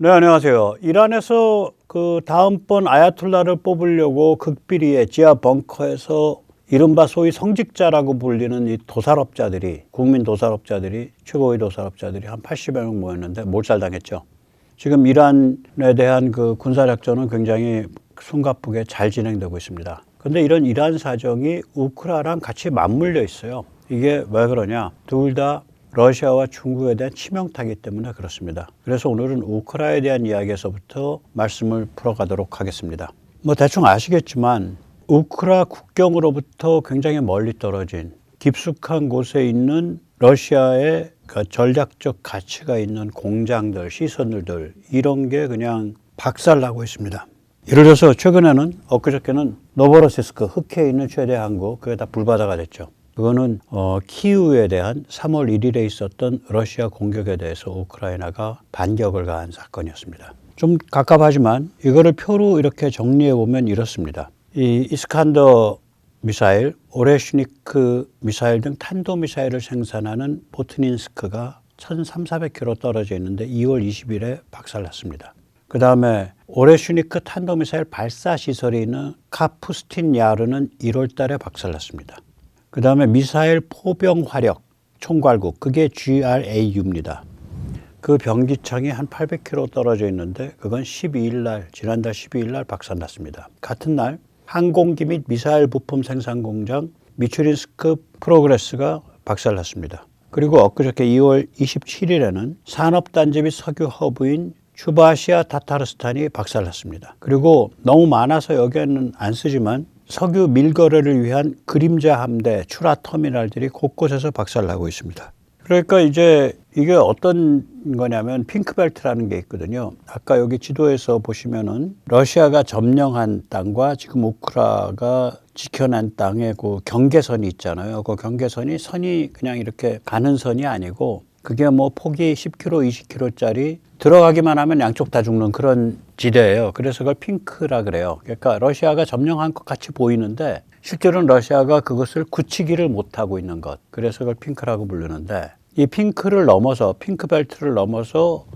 네, 안녕하세요. 이란에서 그 다음번 아야톨라를 뽑으려고 극비리에 지하 벙커에서 이른바 소위 성직자라고 불리는 이 도살업자들이, 국민 도살업자들이, 최고의 도살업자들이 한 80여 명 모였는데 몰살당했죠. 지금 이란에 대한 그 군사작전은 굉장히 숨가쁘게 잘 진행되고 있습니다. 그런데 이런 이란 사정이 우크라이나랑 같이 맞물려 있어요. 이게 왜 그러냐? 둘 다 러시아와 중국에 대한 치명타이기 때문에 그렇습니다. 그래서 오늘은 우크라이나에 대한 이야기에서부터 말씀을 풀어가도록 하겠습니다. 뭐 대충 아시겠지만 우크라이나 국경으로부터 굉장히 멀리 떨어진 깊숙한 곳에 있는 러시아의 전략적 가치가 있는 공장들, 시설들 이런 게 그냥 박살나고 있습니다. 예를 들어서 최근에는 엊그저께는 노보로시스크 흑해에 있는 최대 항구 그게 다 불바다가 됐죠. 그거는 키우에 대한 3월 1일에 있었던 러시아 공격에 대해서 우크라이나가 반격을 가한 사건이었습니다. 좀 갑갑하지만 이거를 표로 이렇게 정리해 보면 이렇습니다. 이 이스칸더 미사일, 오레슈니크 미사일 등 탄도미사일을 생산하는 보트닌스크가 1,300~1,400km 떨어져 있는데 2월 20일에 박살났습니다. 그 다음에 오레슈니크 탄도미사일 발사 시설이 있는 카푸스틴 야르는 1월 달에 박살났습니다. 그 다음에 미사일 포병 화력 총괄국, 그게 GRAU입니다. 그 병기창이 한 800km 떨어져 있는데 그건 12일 날, 지난달 12일 날 박살났습니다. 같은 날 항공기 및 미사일 부품 생산 공장 미추린스크 프로그레스가 박살났습니다. 그리고 엊그저께 2월 27일에는 산업단지 및 석유 허브인 추바시아 타타르스탄이 박살났습니다. 그리고 너무 많아서 여기에는 안 쓰지만 석유 밀거래를 위한 그림자 함대, 추라 터미널들이 곳곳에서 박살나고 있습니다. 그러니까 이제 이게 어떤 거냐면 핑크벨트라는 게 있거든요. 아까 여기 지도에서 보시면은 러시아가 점령한 땅과 지금 우크라이나가 지켜낸 땅의 그 경계선이 있잖아요. 그 경계선이 선이 그냥 이렇게 가는 선이 아니고 그게 뭐 폭이 10km, 20km짜리 들어가기만 하면 양쪽 다 죽는 그런 지대예요. 그래서 그걸 핑크라 그래요. 그러니까 러시아가 점령한 것 같이 보이는데 실제로는 러시아가 그것을 굳히기를 못하고 있는 것. 그래서 그걸 핑크라고 부르는데 이 핑크를 넘어서 핑크벨트를 넘어서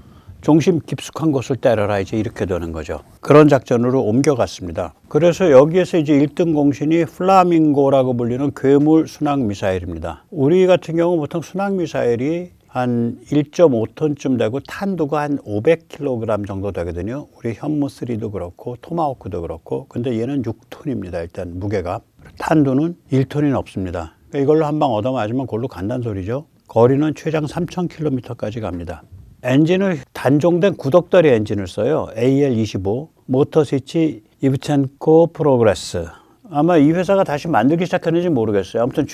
중심 깊숙한 곳을 때려라 이제 이렇게 되는 거죠. 그런 작전으로 옮겨갔습니다. 그래서 여기에서 이제 1등 공신이 플라밍고라고 불리는 괴물 순항 미사일입니다. 우리 같은 경우 보통 순항 미사일이 한 1.5톤쯤 되고 탄두가 한 500kg 정도 되거든요. 우리 현무3도 그렇고 토마호크도 그렇고. 근데 얘는 6톤입니다. 일단 무게가. 탄두는 1톤이 넘습니다. 그러니까 이걸로 한 방 얻어맞으면 그걸로 간다는 소리죠. 거리는 최장 3,000km까지 갑니다. 엔진을 단종된 구덕다리 엔진을 써요. AL25 모터스위치 이브첸코 프로그레스. 아마 이 회사가 다시 만들기 시작했는지 모르겠어요. 아무튼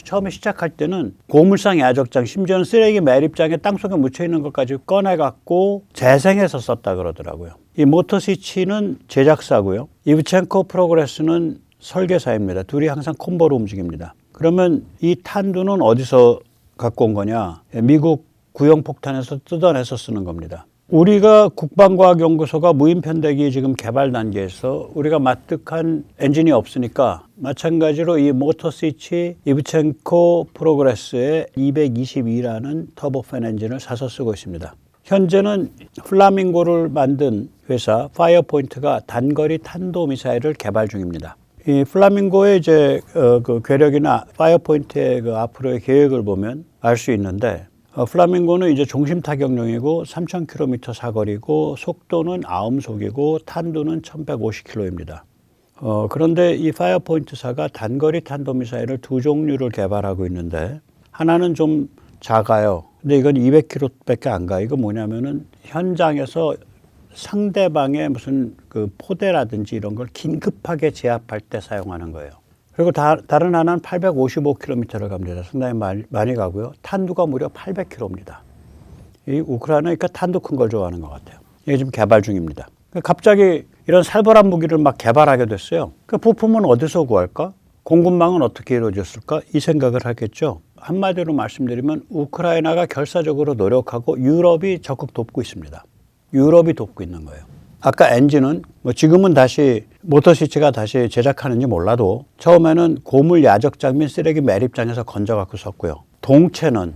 처음에 시작할 때는 고물상 야적장, 심지어는 쓰레기 매립장에 땅속에 묻혀있는 것까지 꺼내갖고 재생해서 썼다 그러더라고요. 이 모터스위치는 제작사고요. 이브첸코 프로그레스는 설계사입니다. 둘이 항상 콤보로 움직입니다. 그러면 이 탄두는 어디서 갖고 온 거냐? 미국 구형폭탄에서 뜯어내서 쓰는 겁니다. 우리가 국방과학연구소가 무인편대기 지금 개발 단계에서 우리가 납득한 엔진이 없으니까 마찬가지로 이 모터스위치 이브첸코 프로그레스의 222라는 터보팬 엔진을 사서 쓰고 있습니다. 현재는 플라밍고를 만든 회사 파이어포인트가 단거리 탄도미사일을 개발 중입니다. 이 플라밍고의 이제 그 괴력이나 파이어포인트의 그 앞으로의 계획을 보면 알 수 있는데 플라밍고는 이제 중심 타격용이고 3,000km 사거리고 속도는 아음속이고 탄두는 1,150km입니다. 그런데 이 파이어포인트사가 단거리 탄도미사일을 두 종류를 개발하고 있는데 하나는 좀 작아요. 근데 이건 200km밖에 안 가. 이거 뭐냐면은 현장에서 상대방의 무슨 그 포대라든지 이런 걸 긴급하게 제압할 때 사용하는 거예요. 그리고 다른 하나는 855km를 갑니다. 상당히 많이 가고요. 탄두가 무려 800km입니다. 이 우크라이나니까 탄두 큰 걸 좋아하는 것 같아요. 이게 지금 개발 중입니다. 갑자기 이런 살벌한 무기를 막 개발하게 됐어요. 그 부품은 어디서 구할까? 공급망은 어떻게 이루어졌을까? 이 생각을 하겠죠. 한마디로 말씀드리면 우크라이나가 결사적으로 노력하고 유럽이 적극 돕고 있습니다. 유럽이 돕고 있는 거예요. 아까 엔진은 뭐 지금은 다시 모터스위치가 다시 제작하는지 몰라도 처음에는 고물 야적장 및 쓰레기 매립장에서 건져갖고 썼고요. 동체는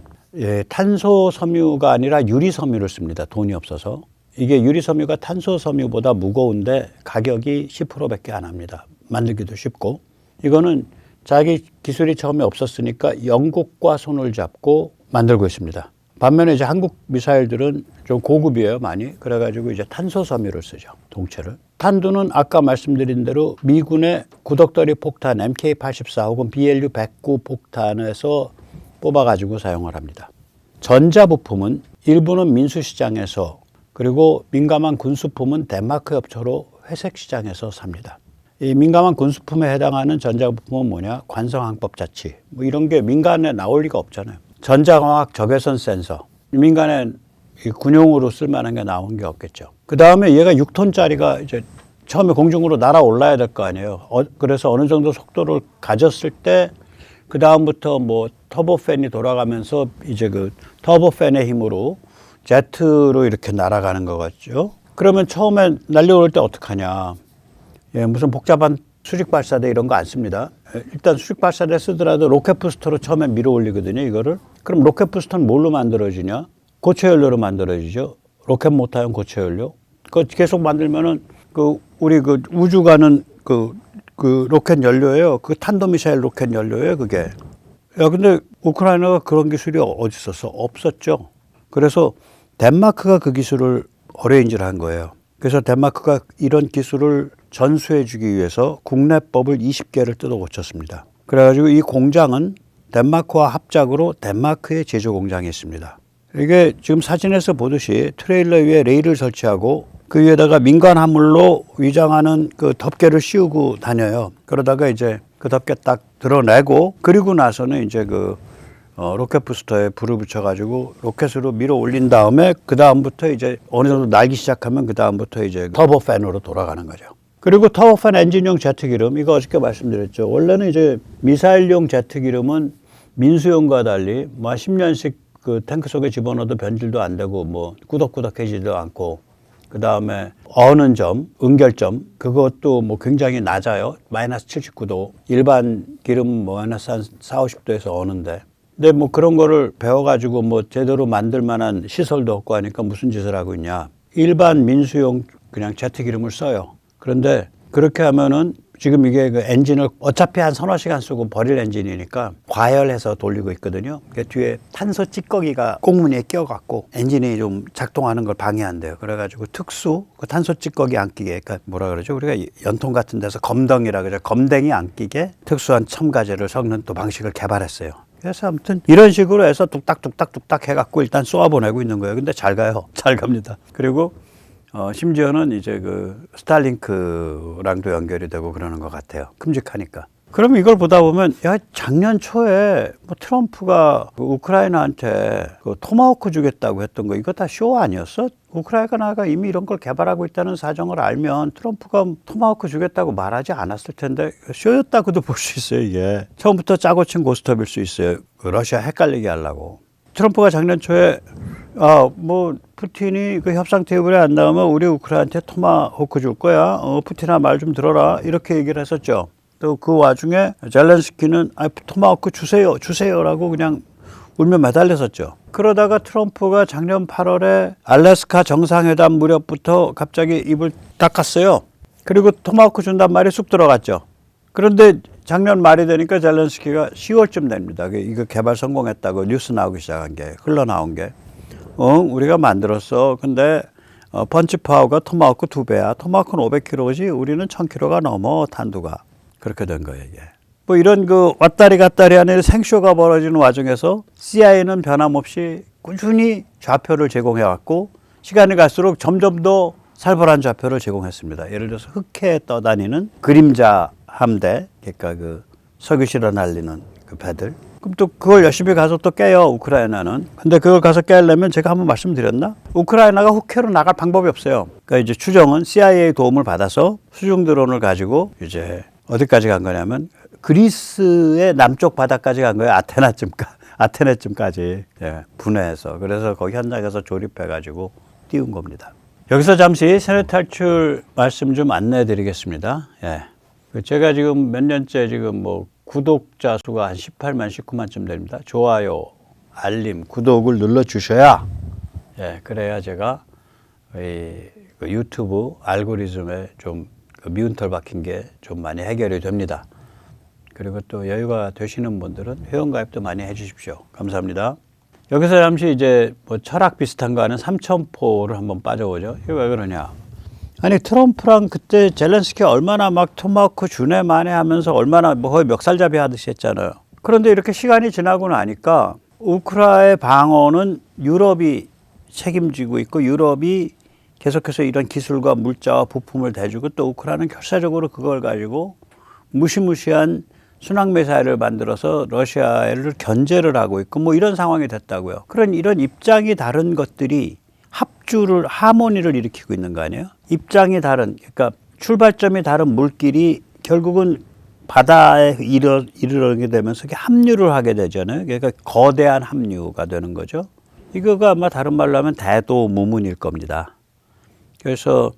탄소 섬유가 아니라 유리 섬유를 씁니다. 돈이 없어서. 이게 유리섬유가 탄소섬유보다 무거운데 가격이 10%밖에 안 합니다. 만들기도 쉽고. 이거는 자기 기술이 처음에 없었으니까 영국과 손을 잡고 만들고 있습니다. 반면에 이제 한국 미사일들은 좀 고급이에요, 많이. 그래가지고 이제 탄소섬유를 쓰죠, 동체를. 탄두는 아까 말씀드린 대로 미군의 구덕더리 폭탄 MK84 혹은 BLU-109 폭탄에서 뽑아가지고 사용을 합니다. 전자부품은 일부는 민수시장에서, 그리고 민감한 군수품은 덴마크 협조로 회색시장에서 삽니다. 이 민감한 군수품에 해당하는 전자부품은 뭐냐? 관성항법자치. 뭐 이런 게 민간에 나올 리가 없잖아요. 전자광학 적외선 센서. 민간에 군용으로 쓸만한 게 나온 게 없겠죠. 그 다음에 얘가 6톤짜리가 이제 처음에 공중으로 날아올라야 될 거 아니에요. 그래서 어느 정도 속도를 가졌을 때 그 다음부터 뭐 터보팬이 돌아가면서 이제 그 터보팬의 힘으로 제트로 이렇게 날아가는 거 같죠. 그러면 처음에 날려올 때 어떡하냐. 예, 무슨 복잡한 수직 발사대 이런 거 안 씁니다. 일단 수직 발사대 쓰더라도 로켓 부스터로 처음에 밀어 올리거든요, 이거를. 그럼 로켓 부스터는 뭘로 만들어지냐? 고체 연료로 만들어지죠. 로켓 모터용 고체 연료. 그거 계속 만들면은 우리 우주 가는 로켓 연료예요. 그 탄도미사일 로켓 연료예요, 그게. 야, 근데 우크라이나가 그런 기술이 어디 있었어? 없었죠. 그래서 덴마크가 그 기술을 어레인지를 한 거예요. 그래서 덴마크가 이런 기술을 전수해 주기 위해서 국내법을 20개를 뜯어 고쳤습니다. 그래가지고 이 공장은 덴마크와 합작으로 덴마크의 제조 공장이 있습니다. 이게 지금 사진에서 보듯이 트레일러 위에 레일을 설치하고 그 위에다가 민간 화물로 위장하는 그 덮개를 씌우고 다녀요. 그러다가 이제 그 덮개 딱 드러내고, 그리고 나서는 이제 로켓 부스터에 불을 붙여가지고 로켓으로 밀어 올린 다음에 그 다음부터 이제 어느 정도 날기 시작하면 그 다음부터 이제 터보팬으로 돌아가는 거죠. 그리고 터보팬 엔진용 제트 기름, 이거 어저께 말씀드렸죠. 원래는 이제 미사일용 제트 기름은 민수용과 달리 뭐 10년씩 그 탱크 속에 집어넣어도 변질도 안 되고 뭐 꾸덕꾸덕해지도 않고, 그 다음에 어는 점, 응결점, 그것도 뭐 굉장히 낮아요. 마이너스 79도. 일반 기름 마이너스 한 4, 50도에서 어는데. 근데 뭐 그런 거를 배워가지고 뭐 제대로 만들 만한 시설도 없고 하니까 무슨 짓을 하고 있냐. 일반 민수용 그냥 제트 기름을 써요. 그런데 그렇게 하면은 지금 이게 그 엔진을 어차피 한 서너 시간 쓰고 버릴 엔진이니까 과열해서 돌리고 있거든요. 그 뒤에 탄소 찌꺼기가 꽁무니에 끼어갖고 엔진이 좀 작동하는 걸 방해한대요. 그래가지고 특수 그 탄소 찌꺼기 안 끼게, 그러니까 뭐라 그러죠? 우리가 연통 같은 데서 검덩이라 그러죠. 검댕이 안 끼게 특수한 첨가제를 섞는 또 방식을 개발했어요. 그래서 아무튼 이런 식으로 해서 뚝딱뚝딱 해갖고 일단 쏘아보내고 있는 거예요. 근데 잘 가요. 잘 갑니다. 그리고 심지어는 이제 그 스타링크랑도 연결이 되고 그러는 것 같아요. 큼직하니까. 그럼 이걸 보다 보면, 야, 작년 초에 뭐 트럼프가 우크라이나한테 그 토마호크 주겠다고 했던 거, 이거 다 쇼 아니었어? 우크라이나가 이미 이런 걸 개발하고 있다는 사정을 알면 트럼프가 토마호크 주겠다고 말하지 않았을 텐데 쇼였다고도 볼 수 있어요, 이게. 처음부터 짜고 친 고스톱일 수 있어요. 러시아 헷갈리게 하려고. 트럼프가 작년 초에 뭐 푸틴이 그 협상 테이블에 안 나오면 우리 우크라이나한테 토마호크 줄 거야. 푸틴아 말 좀 들어라. 이렇게 얘기를 했었죠. 또 그 와중에 젤렌스키는 토마호크 주세요라고 그냥 울며 매달렸었죠. 그러다가 트럼프가 작년 8월에 알래스카 정상회담 무렵부터 갑자기 입을 닦았어요. 그리고 토마호크 준단 말이 쑥 들어갔죠. 그런데 작년 말이 되니까 젤렌스키가 10월쯤 됩니다. 이거 개발 성공했다고 뉴스 나오기 시작한 게, 흘러나온 게. 우리가 만들었어. 근데 펀치파워가 토마호크 2배야. 토마호크는 500kg지 우리는 1000kg가 넘어, 탄두가. 그렇게 된 거예요, 이게. 뭐 이런 그 왔다리 갔다리 하는 생쇼가 벌어지는 와중에서 CIA는 변함없이 꾸준히 좌표를 제공해왔고, 시간이 갈수록 점점 더 살벌한 좌표를 제공했습니다. 예를 들어서 흑해에 떠다니는 그림자 함대, 그러니까 그 석유 실어 날리는 그 배들. 그럼 또 그걸 열심히 가서 또 깨요, 우크라이나는. 근데 그걸 가서 깨려면 제가 한번 말씀드렸나? 우크라이나가 흑해로 나갈 방법이 없어요. 그러니까 이제 추정은 CIA 도움을 받아서 수중 드론을 가지고 이제 어디까지 간 거냐면 그리스의 남쪽 바다까지 간 거예요. 아테네쯤까지. 예, 분해해서. 그래서 거기 현장에서 조립해가지고 띄운 겁니다. 여기서 잠시 세뇌 탈출 말씀 좀 안내해 드리겠습니다. 예. 제가 지금 몇 년째 지금 뭐 구독자 수가 한 18만, 19만쯤 됩니다. 좋아요, 알림, 구독을 눌러주셔야, 예, 그래야 제가 그 유튜브 알고리즘에 좀 그 미운털 박힌 게 좀 많이 해결이 됩니다. 그리고 또 여유가 되시는 분들은 회원가입도 많이 해주십시오. 감사합니다. 여기서 잠시 이제 뭐 철학 비슷한 거 하는 삼천포를 한번 빠져보죠. 이게 왜 그러냐? 아니 트럼프랑 그때 젤렌스키 얼마나 막 토마호크 주네 마네 하면서 얼마나 뭐 거의 멱살잡이 하듯이 했잖아요. 그런데 이렇게 시간이 지나고 나니까 우크라이나의 방어는 유럽이 책임지고 있고 유럽이 계속해서 이런 기술과 물자와 부품을 대주고 또 우크라이나는 결사적으로 그걸 가지고 무시무시한 순항미사일을 만들어서 러시아를 견제를 하고 있고 뭐 이런 상황이 됐다고요. 그런 이런 입장이 다른 것들이 합주를 하모니를 일으키고 있는 거 아니에요? 입장이 다른, 그러니까 출발점이 다른 물길이 결국은 바다에 이르게 되면서 그게 합류를 하게 되잖아요. 그러니까 거대한 합류가 되는 거죠. 이거가 아마 다른 말로 하면 대도무문일 겁니다. 그래서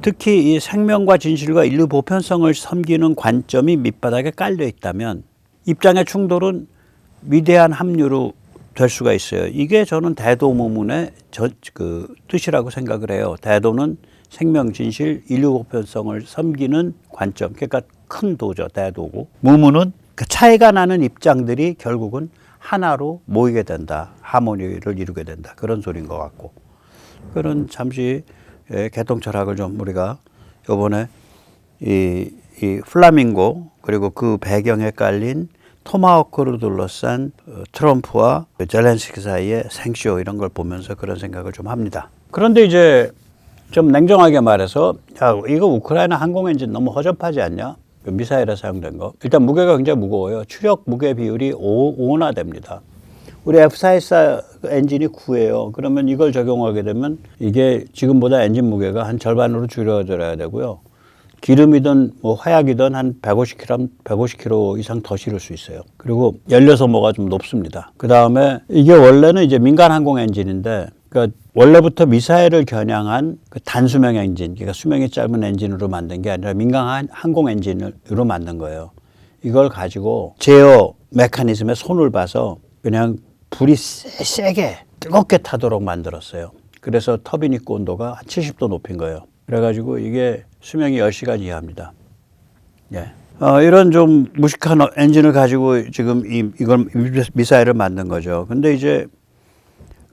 특히 이 생명과 진실과 인류 보편성을 섬기는 관점이 밑바닥에 깔려 있다면 입장의 충돌은 위대한 합류로 될 수가 있어요. 이게 저는 대도무문의 그 뜻이라고 생각을 해요. 대도는 생명, 진실, 인류 보편성을 섬기는 관점. 그러니까 큰 도죠. 대도고. 무문은 그 차이가 나는 입장들이 결국은 하나로 모이게 된다. 하모니를 이루게 된다. 그런 소리인 것 같고. 그런 잠시 개통 철학을 좀 우리가 이번에 이 플라밍고 그리고 그 배경에 깔린 토마호크로 둘러싼 트럼프와 젤렌스키 사이의 생쇼 이런 걸 보면서 그런 생각을 좀 합니다. 그런데 이제 좀 냉정하게 말해서 야, 이거 우크라이나 항공 엔진 너무 허접하지 않냐? 미사일에 사용된 거. 일단 무게가 굉장히 무거워요. 추력 무게 비율이 5나 됩니다. 우리 F414 엔진이 9예요. 그러면 이걸 적용하게 되면 이게 지금보다 엔진 무게가 한 절반으로 줄여져야 되고요. 기름이든 뭐 화약이든 한 150kg 이상 더 실을 수 있어요. 그리고 연료 소모가 좀 높습니다. 그 다음에 이게 원래는 이제 민간 항공 엔진인데, 그러니까 원래부터 미사일을 겨냥한 그 단수명 엔진, 그러니까 수명이 짧은 엔진으로 만든 게 아니라 민간 항공 엔진으로 만든 거예요. 이걸 가지고 제어 메커니즘에 손을 봐서 그냥 불이 세게 뜨겁게 타도록 만들었어요. 그래서 터빈 입구 온도가 한 70도 높인 거예요. 그래가지고 이게 수명이 10시간 이하입니다. 예. 이런 좀 무식한 엔진을 가지고 지금 이걸 미사일을 만든 거죠. 근데 이제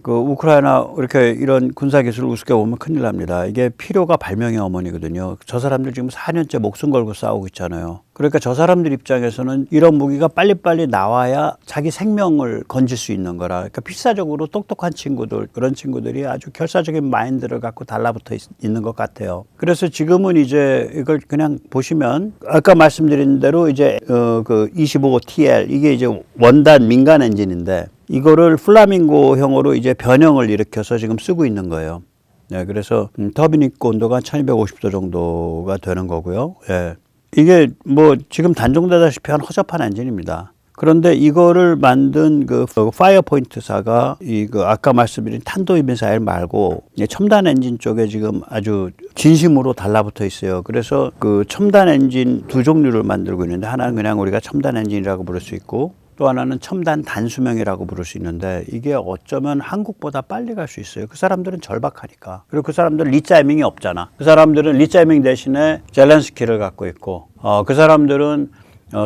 그 우크라이나 이렇게 이런 군사 기술을 우습게 보면 큰일 납니다. 이게 필요가 발명의 어머니거든요. 저 사람들 지금 4년째 목숨 걸고 싸우고 있잖아요. 그러니까 저 사람들 입장에서는 이런 무기가 빨리빨리 나와야 자기 생명을 건질 수 있는 거라. 그러니까 필사적으로 똑똑한 친구들, 그런 친구들이 아주 결사적인 마인드를 갖고 달라붙어 있는 것 같아요. 그래서 지금은 이제 이걸 그냥 보시면 아까 말씀드린 대로 이제 그 25TL 이게 이제 원단 민간 엔진인데 이거를 플라밍고형으로 이제 변형을 일으켜서 지금 쓰고 있는 거예요. 네, 그래서 터빈 입구 온도가 1250도 정도가 되는 거고요. 예. 이게 뭐 지금 단종되다시피 한 허접한 엔진입니다. 그런데 이거를 만든 그 파이어포인트사가 그 아까 말씀드린 탄도 미사일 말고 첨단 엔진 쪽에 지금 아주 진심으로 달라붙어 있어요. 그래서 그 첨단 엔진 두 종류를 만들고 있는데 하나는 그냥 우리가 첨단 엔진이라고 부를 수 있고 또 하나는 첨단 단수명이라고 부를 수 있는데 이게 어쩌면 한국보다 빨리 갈 수 있어요. 그 사람들은 절박하니까. 그리고 그 사람들은 리자이밍이 없잖아. 그 사람들은 리자이밍 대신에 젤렌스키를 갖고 있고 그 사람들은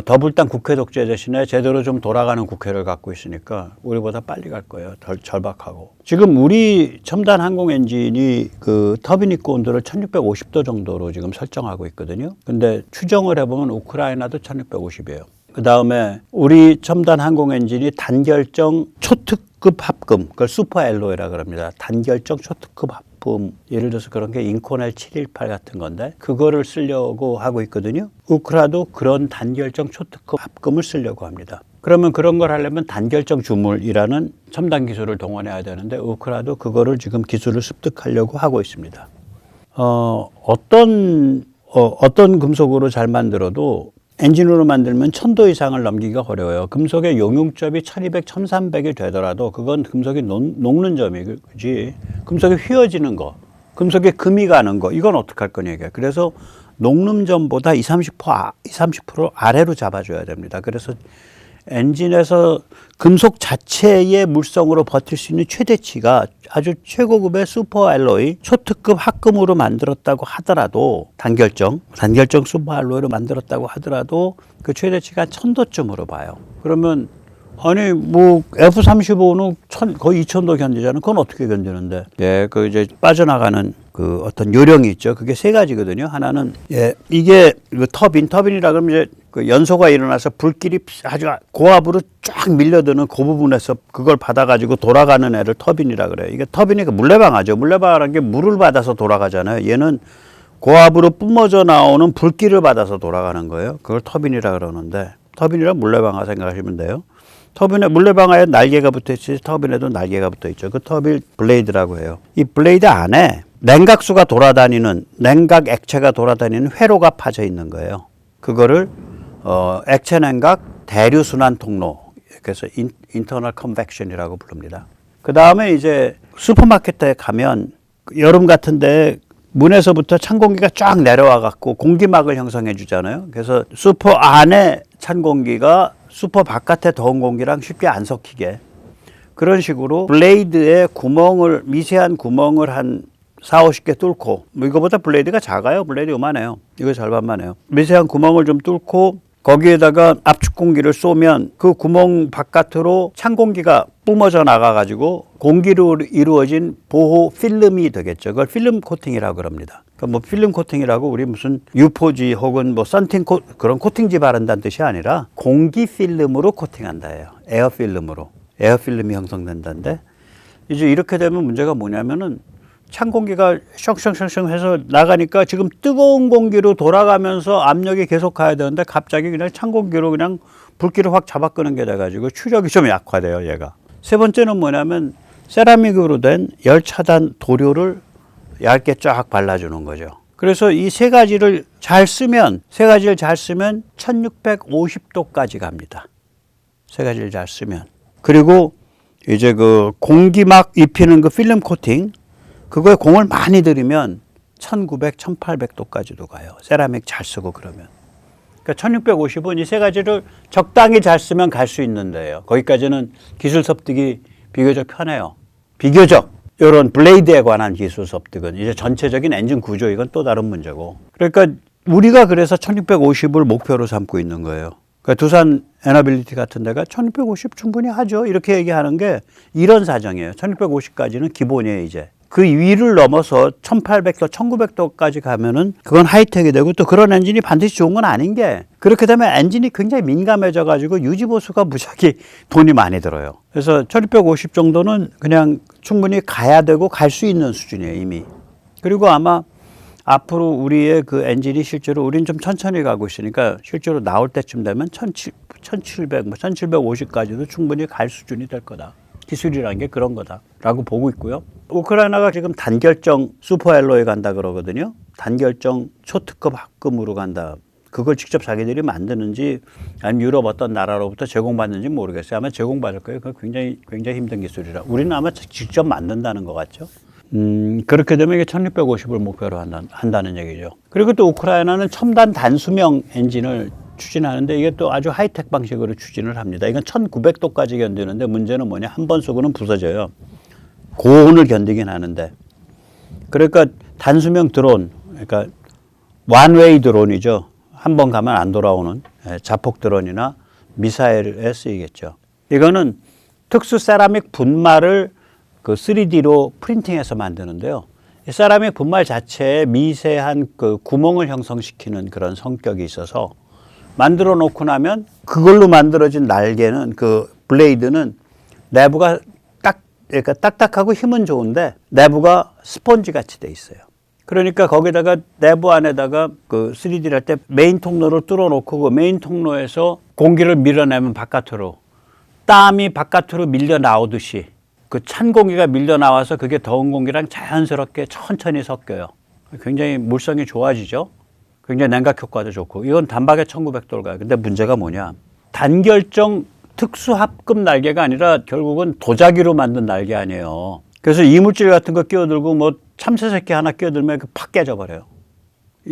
더불당 국회 독재 대신에 제대로 좀 돌아가는 국회를 갖고 있으니까 우리보다 빨리 갈 거예요. 덜 절박하고. 지금 우리 첨단 항공 엔진이 그 터빈 입구 온도를 1650도 정도로 지금 설정하고 있거든요. 근데 추정을 해보면 우크라이나도 1650이에요. 그 다음에 우리 첨단 항공 엔진이 단결정 초특급 합금, 그걸 슈퍼 엘로이라 그럽니다. 단결정 초특급 합금, 예를 들어서 그런 게 인코넬 718 같은 건데 그거를 쓰려고 하고 있거든요. 우크라도 그런 단결정 초특급 합금을 쓰려고 합니다. 그러면 그런 걸 하려면 단결정 주물이라는 첨단 기술을 동원해야 되는데 우크라도 그거를 지금 기술을 습득하려고 하고 있습니다. 어떤 금속으로 잘 만들어도 엔진으로 만들면 1000도 이상을 넘기기가 어려워요. 금속의 용융점이 1200, 1300이 되더라도 그건 금속이 녹는 점이지. 금속이 휘어지는 거, 금속에 금이 가는 거, 이건 어떡할 거냐 이게. 그래서 녹는 점보다 20, 30% 아래로 잡아줘야 됩니다. 그래서 엔진에서 금속 자체의 물성으로 버틸 수 있는 최대치가 아주 최고급의 슈퍼 알로이 초특급 합금으로 만들었다고 하더라도 단결정 슈퍼 알로이로 만들었다고 하더라도 그 최대치가 1000도쯤으로 봐요. 그러면 아니 뭐 F-35는 거의 2000도 견디잖아요. 그건 어떻게 견디는데? 예, 그 이제 빠져나가는 그 어떤 요령이 있죠. 그게 세 가지거든요. 하나는 이게 그 터빈이라 그러면 이제 그 연소가 일어나서 불길이 아주 고압으로 쫙 밀려드는 그 부분에서 그걸 받아가지고 돌아가는 애를 터빈이라 그래요. 이게 터빈이 물레방아죠. 물레방아라는 게 물을 받아서 돌아가잖아요. 얘는 고압으로 뿜어져 나오는 불길을 받아서 돌아가는 거예요. 그걸 터빈이라 그러는데 터빈이란 물레방아 생각하시면 돼요. 터빈에 물레방아에 날개가 붙어 있지 터빈에도 날개가 붙어 있죠. 그 터빈 블레이드라고 해요. 이 블레이드 안에 냉각수가 돌아다니는 냉각 액체가 돌아다니는 회로가 파져 있는 거예요. 그거를 액체 냉각 대류 순환 통로 그래서 인터널 컨벡션이라고 부릅니다. 그 다음에 이제 슈퍼마켓에 가면 여름 같은데 문에서부터 찬 공기가 쫙 내려와 갖고 공기막을 형성해 주잖아요. 그래서 슈퍼 안에 찬 공기가 슈퍼 바깥에 더운 공기랑 쉽게 안 섞이게 그런 식으로 블레이드에 구멍을 미세한 구멍을 한 40-50개 뚫고 뭐 이거보다 블레이드가 작아요. 블레이드 요만해요. 이거 절반만 해요. 미세한 구멍을 좀 뚫고 거기에다가 압축 공기를 쏘면 그 구멍 바깥으로 찬 공기가 뿜어져 나가가지고 공기로 이루어진 보호 필름이 되겠죠. 그걸 필름 코팅이라고 그럽니다. 그러니까 뭐 필름 코팅이라고 우리 무슨 유포지 혹은 뭐 썬팅 그런 코팅지 바른다는 뜻이 아니라 공기 필름으로 코팅한다예요. 에어 필름으로. 에어 필름이 형성된다는데 이제 이렇게 되면 문제가 뭐냐면은 찬 공기가 숑숑숑숑 해서 나가니까 지금 뜨거운 공기로 돌아가면서 압력이 계속 가야 되는데 갑자기 그냥 찬 공기로 그냥 불길을 확 잡아 끄는 게 돼가지고 추력이 좀 약화돼요, 얘가. 세 번째는 뭐냐면 세라믹으로 된 열 차단 도료를 얇게 쫙 발라주는 거죠. 그래서 이 세 가지를 잘 쓰면 1650도까지 갑니다. 세 가지를 잘 쓰면. 그리고 이제 그 공기막 입히는 그 필름 코팅 그거에 공을 많이 들이면 1900, 1800도까지도 가요. 세라믹 잘 쓰고 그러면. 그러니까 1650은 이 세 가지를 적당히 잘 쓰면 갈 수 있는데요. 거기까지는 기술 습득이 비교적 편해요. 비교적 이런 블레이드에 관한 기술 습득은 이제 전체적인 엔진 구조 이건 또 다른 문제고. 그러니까 우리가 그래서 1650을 목표로 삼고 있는 거예요. 그러니까 두산 에너빌리티 같은 데가 1650 충분히 하죠. 이렇게 얘기하는 게 이런 사정이에요. 1650까지는 기본이에요, 이제. 그 위를 넘어서 1800도, 1900도까지 가면은 그건 하이텍이 되고 또 그런 엔진이 반드시 좋은 건 아닌 게 그렇게 되면 엔진이 굉장히 민감해져 가지고 유지보수가 무지하게 돈이 많이 들어요. 그래서 1650 정도는 그냥 충분히 가야 되고 갈 수 있는 수준이에요, 이미. 그리고 아마 앞으로 우리의 그 엔진이 실제로 우린 좀 천천히 가고 있으니까 실제로 나올 때쯤 되면 1700, 1750까지도 충분히 갈 수준이 될 거다. 기술이라는 게 그런 거다라고 보고 있고요. 우크라이나가 지금 단결정 슈퍼 알로이 간다 그러거든요. 단결정 초특급 합금으로 간다. 그걸 직접 자기들이 만드는지 아니면 유럽 어떤 나라로부터 제공받는지 모르겠어요. 아마 제공받을 거예요. 그거 굉장히 힘든 기술이라. 우리는 아마 직접 만든다는 것 같죠. 그렇게 되면 이게 1650을 목표로 한다는 얘기죠. 그리고 또 우크라이나는 첨단 단수명 엔진을 추진하는데 이게 또 아주 하이텍 방식으로 추진을 합니다. 이건 1900도까지 견디는데 문제는 뭐냐? 한 번 쏘고는 부서져요. 고온을 견디긴 하는데. 그러니까 단수명 드론, 그러니까 원웨이 드론이죠. 한 번 가면 안 돌아오는 자폭 드론이나 미사일에 쓰이겠죠. 이거는 특수 세라믹 분말을 그 3D로 프린팅해서 만드는데요. 이 세라믹 분말 자체에 미세한 그 구멍을 형성시키는 그런 성격이 있어서 만들어 놓고 나면 그걸로 만들어진 날개는 그 블레이드는 내부가 그러니까 딱딱하고 힘은 좋은데 내부가 스펀지 같이 돼 있어요. 그러니까 거기다가 내부 안에다가 그 3D를 할 때 메인 통로를 뚫어 놓고 그 메인 통로에서 공기를 밀어내면 바깥으로 땀이 바깥으로 밀려 나오듯이 그 찬 공기가 밀려 나와서 그게 더운 공기랑 자연스럽게 천천히 섞여요. 굉장히 물성이 좋아지죠. 굉장히 냉각 효과도 좋고 이건 단박에 1900도를 가요. 근데 문제가 뭐냐? 단결정 특수합금 날개가 아니라 결국은 도자기로 만든 날개 아니에요. 그래서 이물질 같은 거 끼어들고 뭐 참새 새끼 하나 끼어들면 팍 깨져버려요.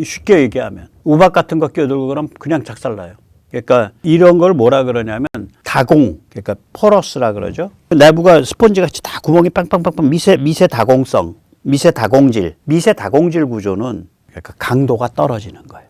쉽게 얘기하면 우박 같은 거 끼어들고 그럼 그냥 작살나요. 그러니까 이런 걸 뭐라 그러냐면 다공, 그러니까 포러스라 그러죠. 내부가 스펀지 같이 다 구멍이 빵빵빵빵 미세 다공성, 미세 다공질 구조는 그러니까 강도가 떨어지는 거예요.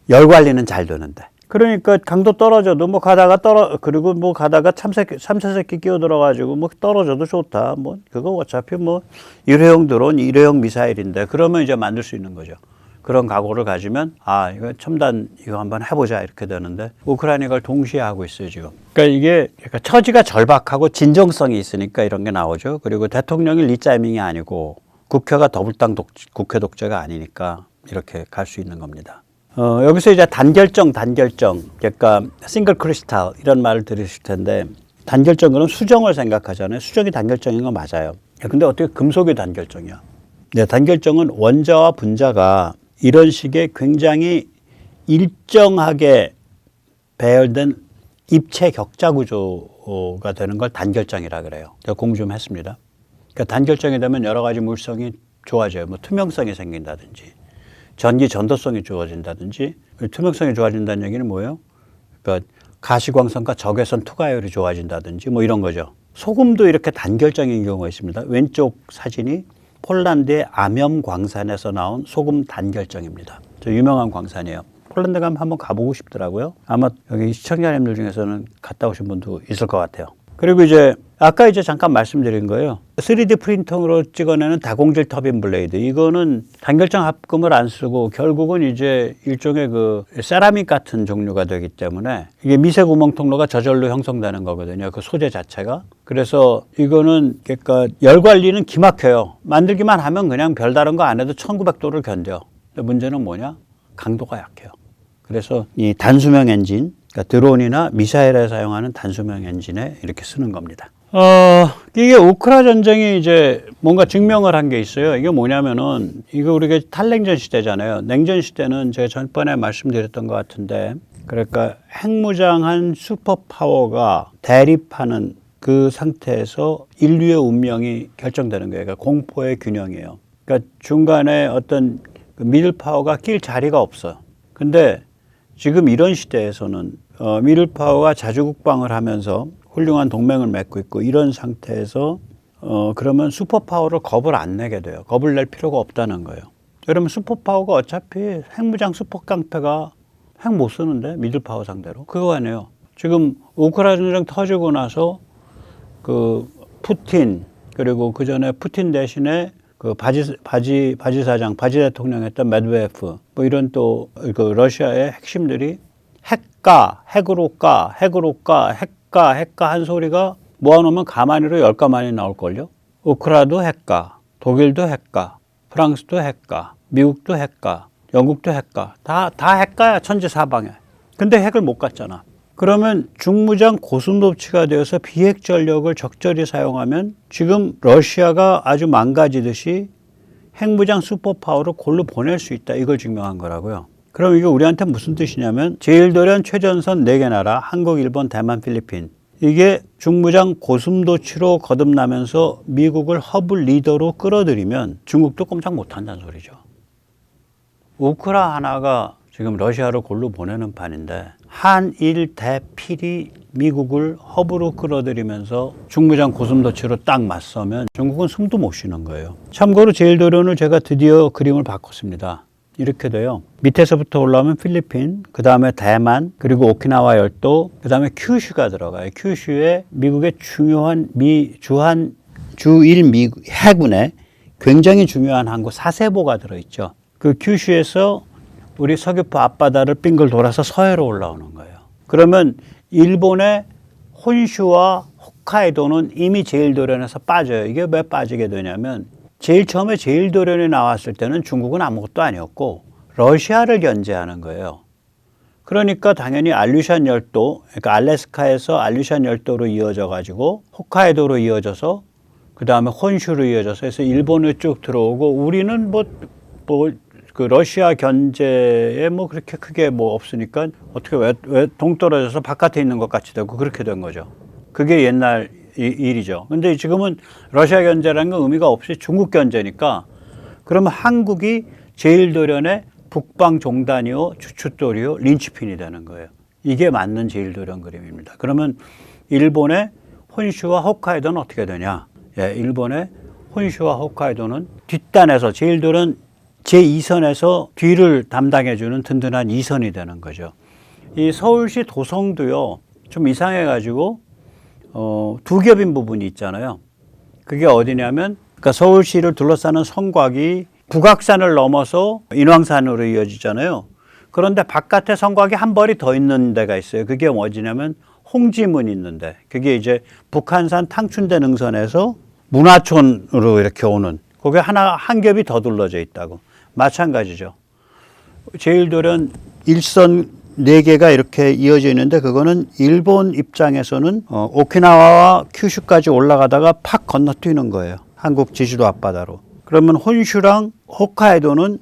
열 관리는 잘 되는데. 그러니까 강도 떨어져도 뭐 가다가 그리고 뭐 가다가 참새새끼 끼어 들어가지고 뭐 떨어져도 좋다. 뭐 그거 어차피 뭐 일회용 드론, 일회용 미사일인데 그러면 이제 만들 수 있는 거죠. 그런 각오를 가지면 이거 첨단 이거 한번 해보자 이렇게 되는데 우크라이나가 이걸 동시에 하고 있어요 지금. 그러니까 이게 약간 처지가 절박하고 진정성이 있으니까 이런 게 나오죠. 그리고 대통령이 리짜이밍이 아니고 국회가 더블당 국회 독재가 아니니까 이렇게 갈 수 있는 겁니다. 여기서 이제 단결정, 그러니까 싱글 크리스탈 이런 말을 들으실 텐데 단결정 그럼 수정을 생각하잖아요. 수정이 단결정인 건 맞아요. 근데 어떻게 금속이 단결정이야? 네, 단결정은 원자와 분자가 이런 식의 굉장히 일정하게 배열된 입체 격자 구조가 되는 걸 단결정이라 그래요. 제가 공부 좀 했습니다. 그러니까 단결정이 되면 여러 가지 물성이 좋아져요. 뭐 투명성이 생긴다든지 전도성이 좋아진다든지. 투명성이 좋아진다는 얘기는 뭐예요? 그러니까 가시광선과 적외선 투과율이 좋아진다든지 뭐 이런 거죠. 소금도 이렇게 단결정인 경우가 있습니다. 왼쪽 사진이 폴란드의 아뼘 광산에서 나온 소금 단결정입니다. 저 유명한 광산이에요. 폴란드 가면 한번 가보고 싶더라고요. 아마 여기 시청자님들 중에서는 갔다 오신 분도 있을 것 같아요. 그리고 이제 아까 이제 잠깐 말씀드린 거예요. 3D 프린터로 찍어내는 다공질 터빈 블레이드. 이거는 단결정 합금을 안 쓰고 결국은 이제 일종의 그 세라믹 같은 종류가 되기 때문에 이게 미세 구멍 통로가 저절로 형성되는 거거든요. 그 소재 자체가. 그래서 이거는 그러니까 열 관리는 기막혀요. 만들기만 하면 그냥 별다른 거 안 해도 1900도를 견뎌. 근데 문제는 뭐냐? 강도가 약해요. 그래서 이 단수명 엔진, 그러니까 드론이나 미사일에 사용하는 단수명 엔진에 이렇게 쓰는 겁니다. 이게 우크라 전쟁이 이제 뭔가 증명을 한 게 있어요. 이게 뭐냐면은, 이거 우리가 탈냉전 시대잖아요. 냉전 시대는 제가 전번에 말씀드렸던 것 같은데, 그러니까 핵무장한 슈퍼파워가 대립하는 그 상태에서 인류의 운명이 결정되는 거예요. 그러니까 공포의 균형이에요. 그러니까 중간에 어떤 미들 파워가 낄 자리가 없어요. 근데 지금 이런 시대에서는 미들 파워가 자주국방을 하면서 훌륭한 동맹을 맺고 있고 이런 상태에서 그러면 슈퍼파워를 겁을 안 내게 돼요. 겁을 낼 필요가 없다는 거예요. 그러면 슈퍼파워가 어차피 핵무장 슈퍼깡패가 핵 못 쓰는데 미들 파워 상대로 그거 아니에요. 지금 우크라이나 전쟁 터지고 나서 그 푸틴 그리고 그 전에 푸틴 대신에 그 바지 사장, 바지 대통령 했던 메드베프 뭐 이런 또 그 러시아의 핵심들이 핵으로 까 한 소리가 모아놓으면 가만히로 10가만이 나올걸요. 우크라도 핵가, 독일도 핵가, 프랑스도 핵가, 미국도 핵가, 영국도 핵가. 다 핵가야, 천지사방에. 근데 핵을 못 갔잖아. 그러면 중무장 고순도치가 되어서 비핵 전력을 적절히 사용하면 지금 러시아가 아주 망가지듯이 핵무장 슈퍼파워를 골로 보낼 수 있다. 이걸 증명한 거라고요. 그럼 이게 우리한테 무슨 뜻이냐면 제1도련 최전선 4개 나라, 한국, 일본, 대만, 필리핀. 이게 중무장 고순도치로 거듭나면서 미국을 허브 리더로 끌어들이면 중국도 꼼짝 못한다는 소리죠. 우크라 하나가 지금 러시아를 골로 보내는 판인데 한일 대필이 미국을 허브로 끌어들이면서 중무장 고순도치로 딱 맞서면 중국은 숨도 못 쉬는 거예요. 참고로 제1도련을 제가 드디어 그림을 바꿨습니다. 이렇게 돼요. 밑에서부터 올라오면 필리핀, 그 다음에 대만, 그리고 오키나와 열도, 그 다음에 큐슈가 들어가요. 큐슈에 미국의 중요한 주일 해군에 굉장히 중요한 항구 사세보가 들어있죠. 그 큐슈에서 우리 서귀포 앞바다를 빙글 돌아서 서해로 올라오는 거예요. 그러면 일본의 혼슈와 홋카이도는 이미 제1도련에서 빠져요. 이게 왜 빠지게 되냐면 제일 처음에 제1도련이 나왔을 때는 중국은 아무것도 아니었고 러시아를 견제하는 거예요. 그러니까 당연히 알류샨 열도, 그러니까 알래스카에서 알류샨 열도로 이어져 가지고 홋카이도로 이어져서 그 다음에 혼슈로 이어져서 해서 일본에 쭉 들어오고 우리는 그 러시아 견제에 뭐 그렇게 크게 뭐 없으니까 어떻게 왜 동떨어져서 바깥에 있는 것 같이 되고 그렇게 된 거죠. 그게 옛날 일이죠. 근데 지금은 러시아 견제라는 건 의미가 없이 중국 견제니까 그러면 한국이 제1도련의 북방 종단이요, 주춧돌이요, 린치핀이 되는 거예요. 이게 맞는 제일도령 그림입니다. 그러면 일본의 혼슈와 홋카이도는 어떻게 되냐? 예, 일본의 혼슈와 홋카이도는 뒷단에서 제일도령 제2선에서 뒤를 담당해주는 든든한 2선이 되는 거죠. 이 서울시 도성도요, 좀 이상해가지고, 두 겹인 부분이 있잖아요. 그게 어디냐면, 그러니까 서울시를 둘러싸는 성곽이 북악산을 넘어서 인왕산으로 이어지잖아요. 그런데 바깥에 성곽이 한 벌이 더 있는 데가 있어요. 그게 어디냐면 홍지문이 있는데, 그게 이제 북한산 탕춘대 능선에서 문화촌으로 이렇게 오는, 거기에 한 겹이 더 둘러져 있다고. 마찬가지죠. 제일도령 일선 4개가 이렇게 이어져 있는데, 그거는 일본 입장에서는 오키나와와 큐슈까지 올라가다가 팍 건너뛰는 거예요. 한국 제주도 앞바다로. 그러면 혼슈랑 홋카이도는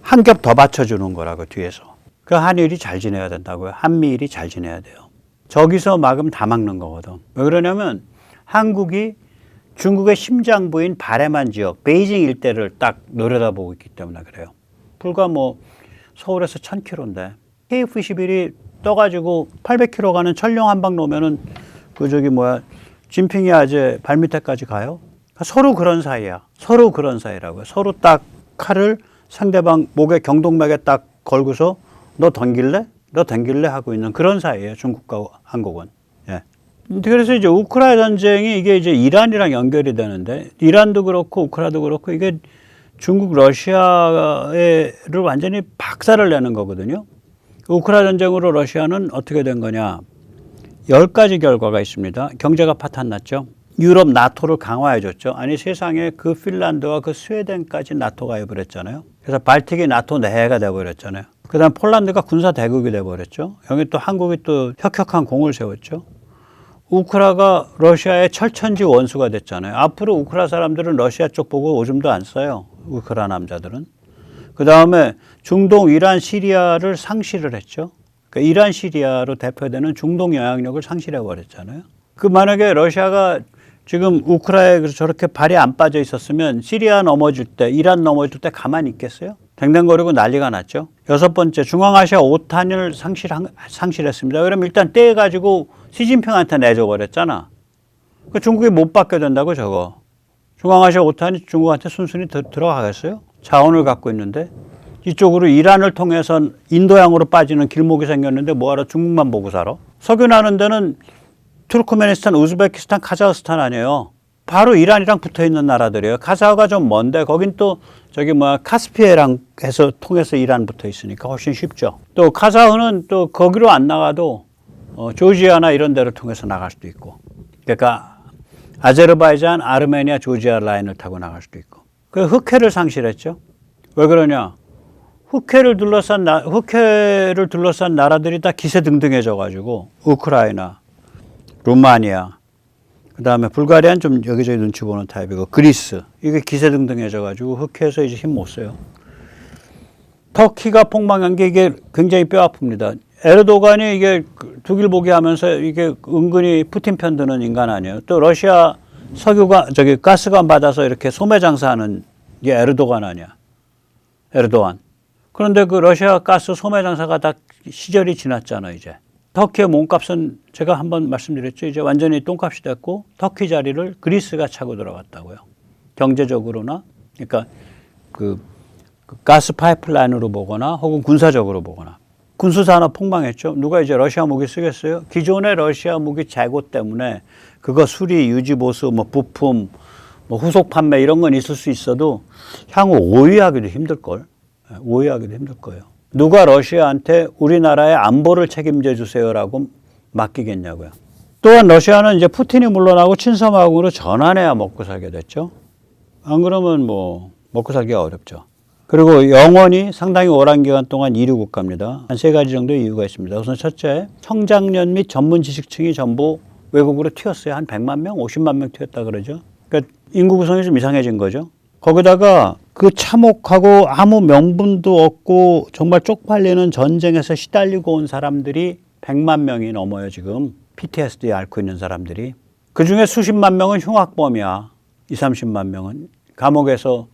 한 겹 더 받쳐주는 거라고, 뒤에서. 그 한일이 잘 지내야 된다고요. 한미일이 잘 지내야 돼요. 저기서 막으면 다 막는 거거든. 왜 그러냐면 한국이 중국의 심장부인 바레만 지역, 베이징 일대를 딱 노려다보고 있기 때문에 그래요. 불과 뭐 서울에서 1000km인데 KF-21이 떠가지고 800km 가는 철령 한 방 놓으면은 진핑이 아재 발밑에까지 가요. 서로 그런 사이야. 서로 그런 사이라고요. 서로 딱 칼을 상대방 목에 경동맥에 딱 걸고서 너 던길래? 너 던길래? 하고 있는 그런 사이예요. 중국과 한국은. 예. 그래서 이제 우크라이나 전쟁이 이게 이제 이란이랑 연결이 되는데, 이란도 그렇고 우크라이나도 그렇고 이게 중국 러시아를 완전히 박살을 내는 거거든요. 우크라이나 전쟁으로 러시아는 어떻게 된 거냐? 10가지 결과가 있습니다. 경제가 파탄 났죠. 유럽 나토를 강화해 줬죠. 아니 세상에 그 핀란드와 그 스웨덴까지 나토 가입을 했잖아요. 그래서 발틱이 나토 내해가 돼버렸잖아요. 그 다음 폴란드가 군사 대국이 돼버렸죠. 여기 또 한국이 또 혁혁한 공을 세웠죠. 우크라가 러시아의 철천지 원수가 됐잖아요. 앞으로 우크라 사람들은 러시아 쪽 보고 오줌도 안 싸요. 우크라 남자들은. 그 다음에 중동, 이란, 시리아를 상실을 했죠. 그러니까 이란, 시리아로 대표되는 중동 영향력을 상실해 버렸잖아요. 그 만약에 러시아가 지금 우크라이나에 저렇게 발이 안 빠져 있었으면 시리아 넘어질 때, 이란 넘어질 때 가만히 있겠어요? 댕댕거리고 난리가 났죠. 6번째, 중앙아시아 5탄을 상실했습니다. 그럼 일단 떼가지고 시진핑한테 내줘버렸잖아. 그 중국이 못 받게 된다고 저거. 중앙아시아 5탄이 중국한테 순순히 들어가겠어요? 자원을 갖고 있는데. 이쪽으로 이란을 통해서 인도양으로 빠지는 길목이 생겼는데 뭐하러 중국만 보고 살아? 석유나는 데는 투르크메니스탄, 우즈베키스탄, 카자흐스탄 아니에요. 바로 이란이랑 붙어있는 나라들이에요. 카자흐가 좀 먼데 거긴 또 카스피해랑 해서 통해서 이란 붙어 있으니까 훨씬 쉽죠. 또 카자흐는 또 거기로 안 나가도 조지아나 이런 데를 통해서 나갈 수도 있고. 그러니까 아제르바이잔, 아르메니아, 조지아 라인을 타고 나갈 수도 있고. 그 흑해를 상실했죠. 왜 그러냐? 흑해를 둘러싼 나라들이 다 기세등등해져가지고 우크라이나, 루마니아, 그 다음에 불가리아는 좀 여기저기 눈치 보는 타입이고, 그리스, 이게 기세등등해져가지고 흑해에서 이제 힘 못 써요. 터키가 폭망한 게 이게 굉장히 뼈 아픕니다. 에르도간이 이게 독일보기 하면서 이게 은근히 푸틴 편드는 인간 아니에요. 또 러시아 가스관 받아서 이렇게 소매 장사하는 게 에르도간 아니야. 에르도안. 그런데 그 러시아 가스 소매 장사가 다 시절이 지났잖아, 이제. 터키의 몸값은 제가 한번 말씀드렸죠. 이제 완전히 똥값이 됐고 터키 자리를 그리스가 차고 들어갔다고요. 경제적으로나, 그러니까 그 가스 파이프라인으로 보거나 혹은 군사적으로 보거나. 군수산업 폭망했죠. 누가 이제 러시아 무기 쓰겠어요? 기존의 러시아 무기 재고 때문에 그거 수리, 유지, 보수, 부품, 후속 판매 이런 건 있을 수 있어도 향후 오해하기도 힘들걸. 오해하기도 힘들 거예요. 누가 러시아한테 우리나라의 안보를 책임져 주세요라고 맡기겠냐고요. 또한 러시아는 이제 푸틴이 물러나고 친서마공으로 전환해야 먹고 살게 됐죠. 안 그러면 먹고 살기가 어렵죠. 그리고 영원히 상당히 오랜 기간 동안 이류 국가입니다. 한 3가지 정도의 이유가 있습니다. 우선 첫째, 성장년 및 전문 지식층이 전부 외국으로 튀었어요. 한 100만 명, 50만 명 튀었다 그러죠. 그러니까 인구 구성이 좀 이상해진 거죠. 거기다가 그 참혹하고 아무 명분도 없고 정말 쪽팔리는 전쟁에서 시달리고 온 사람들이 100만 명이 넘어요, 지금. PTSD 앓고 있는 사람들이. 그 중에 수십만 명은 흉악범이야. 30만 명은. 감옥에서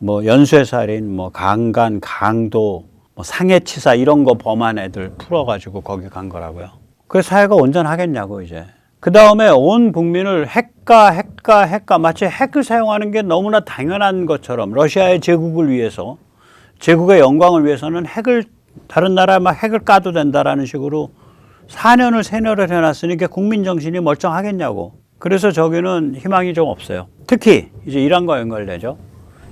연쇄살인, 강간, 강도, 뭐 상해치사 이런 거 범한 애들 풀어가지고 거기 간 거라고요. 그 사회가 온전하겠냐고 이제. 그 다음에 온 국민을 핵가 마치 핵을 사용하는 게 너무나 당연한 것처럼 러시아의 제국을 위해서 제국의 영광을 위해서는 핵을 다른 나라에 막 핵을 까도 된다라는 식으로 4년을 세뇌를 해놨으니 이게 국민 정신이 멀쩡하겠냐고. 그래서 저기는 희망이 좀 없어요. 특히 이제 이란과 연결되죠.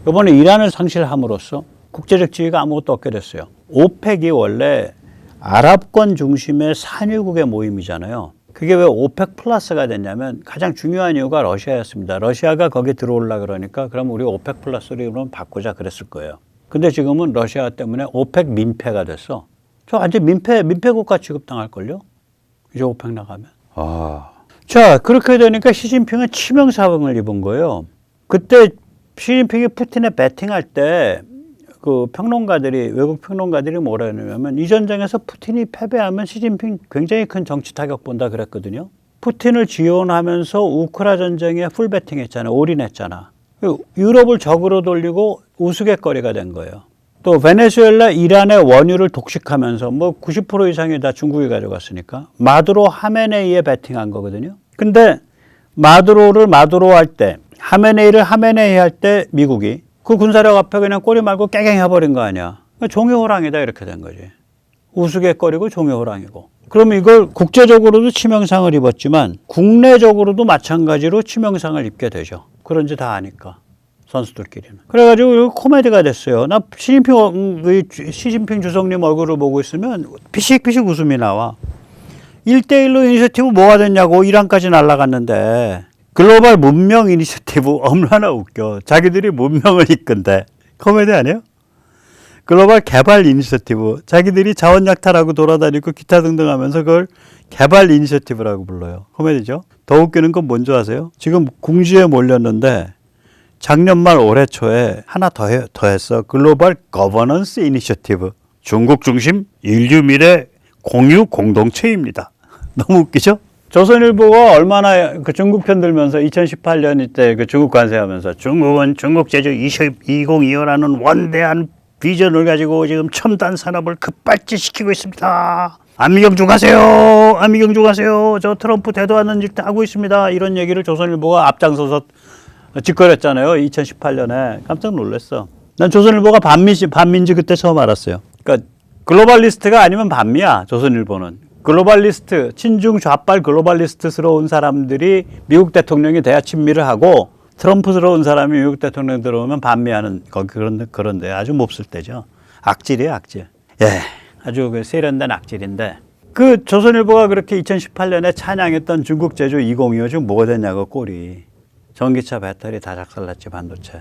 이번에 이란을 상실함으로써 국제적 지위가 아무것도 없게 됐어요. 오펙이 원래 아랍권 중심의 산유국의 모임이잖아요. 그게 왜 오펙 플러스가 됐냐면 가장 중요한 이유가 러시아였습니다. 러시아가 거기 들어올라 그러니까 그럼 우리 오펙 플러스로 이름 바꾸자 그랬을 거예요. 근데 지금은 러시아 때문에 오펙 민폐가 됐어. 저 완전 민폐 국가 취급당할걸요? 이제 오펙 나가면. 자, 그렇게 되니까 시진핑은 치명상을 입은 거예요. 그때 시진핑이 푸틴에 배팅할 때 그 평론가들이, 외국 평론가들이 뭐라 했냐면 이 전쟁에서 푸틴이 패배하면 시진핑 굉장히 큰 정치 타격 본다 그랬거든요. 푸틴을 지원하면서 우크라 전쟁에 풀 배팅했잖아요. 올인했잖아. 유럽을 적으로 돌리고 우스갯거리가 된 거예요. 또 베네수엘라, 이란의 원유를 독식하면서 뭐 90% 이상이 다 중국이 가져갔으니까 마두로 하메네이에 배팅한 거거든요. 근데 마두로를 마두로 할 때, 하메네이를 하메네이 할 때 미국이 그 군사력 앞에 그냥 꼬리 말고 깨갱 해버린 거 아니야. 종이호랑이다 이렇게 된 거지. 우스갯거리고 종이호랑이고. 그럼 이걸 국제적으로도 치명상을 입었지만 국내적으로도 마찬가지로 치명상을 입게 되죠. 그런지 다 아니까. 선수들끼리는. 그래가지고 코미디가 됐어요. 나 시진핑 주석님 얼굴을 보고 있으면 피식피식 웃음이 나와. 1대1로 이니셔티브 뭐가 됐냐고. 이란까지 날아갔는데. 글로벌 문명 이니셔티브 얼마나 웃겨. 자기들이 문명을 이끈대. 코미디 아니에요? 글로벌 개발 이니셔티브. 자기들이 자원 약탈하고 돌아다니고 기타 등등 하면서 그걸 개발 이니셔티브라고 불러요. 코미디죠? 더 웃기는 건 뭔지 아세요? 지금 궁지에 몰렸는데 작년 말 올해 초에 하나 더 했어. 글로벌 거버넌스 이니셔티브. 중국 중심 인류 미래 공유 공동체입니다. 너무 웃기죠? 조선일보가 얼마나 그 중국 편 들면서 2018년 이때 그 중국 관세하면서 중국은 중국 제조 2025라는 원대한 비전을 가지고 지금 첨단 산업을 급발진시키고 있습니다. 안미경주 가세요. 안미경주 가세요. 저 트럼프 대도하는 일 하고 있습니다. 이런 얘기를 조선일보가 앞장서서 짓거렸잖아요. 2018년에. 깜짝 놀랐어. 난 조선일보가 반민지 그때 처음 알았어요. 그러니까 글로벌리스트가 아니면 반미야. 조선일보는. 글로벌리스트, 친중 좌빨 글로벌리스트스러운 사람들이 미국 대통령이 돼야 친미를 하고 트럼프스러운 사람이 미국 대통령 들어오면 반미하는 그런데 아주 몹쓸 때죠. 악질이에요, 악질. 예, 아주 그 세련된 악질인데 그 조선일보가 그렇게 2018년에 찬양했던 중국 제조 2025 지금 뭐가 됐냐고 꼴이. 전기차 배터리 다 작살났지 반도체.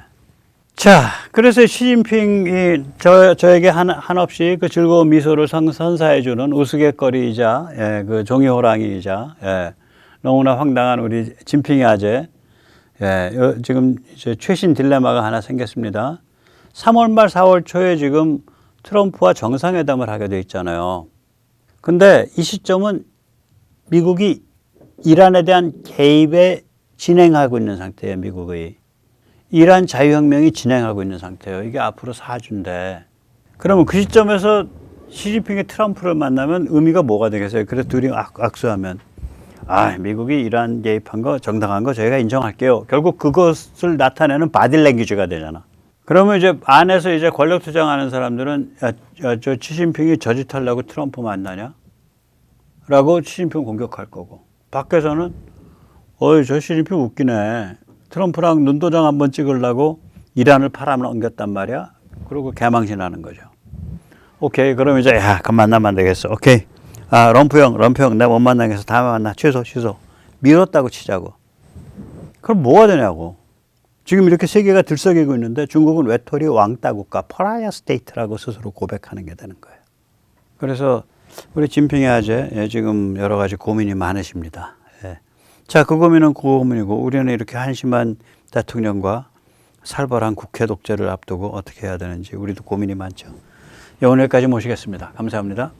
자, 그래서 시진핑이 저에게 한없이 그 즐거운 미소를 선사해주는 우스갯거리이자, 예, 그 종이호랑이이자, 예, 너무나 황당한 우리 진핑이 아재, 예, 지금 이제 최신 딜레마가 하나 생겼습니다. 3월 말 4월 초에 지금 트럼프와 정상회담을 하게 돼 있잖아요. 근데 이 시점은 미국이 이란에 대한 개입에 진행하고 있는 상태예요, 미국의. 이란 자유혁명이 진행하고 있는 상태예요. 이게 앞으로 4주인데. 그러면 그 시점에서 시진핑이 트럼프를 만나면 의미가 뭐가 되겠어요? 그래서 둘이 악수하면, 미국이 이란 개입한 거, 정당한 거 저희가 인정할게요. 결국 그것을 나타내는 바디랭귀지가 되잖아. 그러면 이제 안에서 이제 권력 투쟁하는 사람들은, 저 시진핑이 저짓 하려고 트럼프 만나냐? 라고 시진핑 공격할 거고. 밖에서는, 저 시진핑 웃기네. 트럼프랑 눈도장 한번 찍으려고 이란을 팔아넘겼단 말이야. 그리고 개망신하는 거죠. 오케이, 그럼 이제 그럼 만나면 안 되겠어. 오케이, 럼프 형 내가 못 만나겠어. 다음에 만나. 취소. 미뤘다고 치자고. 그럼 뭐가 되냐고. 지금 이렇게 세계가 들썩이고 있는데 중국은 외톨이 왕따 국가, 퍼라이어 스테이트라고 스스로 고백하는 게 되는 거예요. 그래서 우리 진핑이 아재 지금 여러 가지 고민이 많으십니다. 자, 그 고민은 그 고민이고 우리는 이렇게 한심한 대통령과 살벌한 국회 독재를 앞두고 어떻게 해야 되는지 우리도 고민이 많죠. 오늘까지 모시겠습니다. 감사합니다.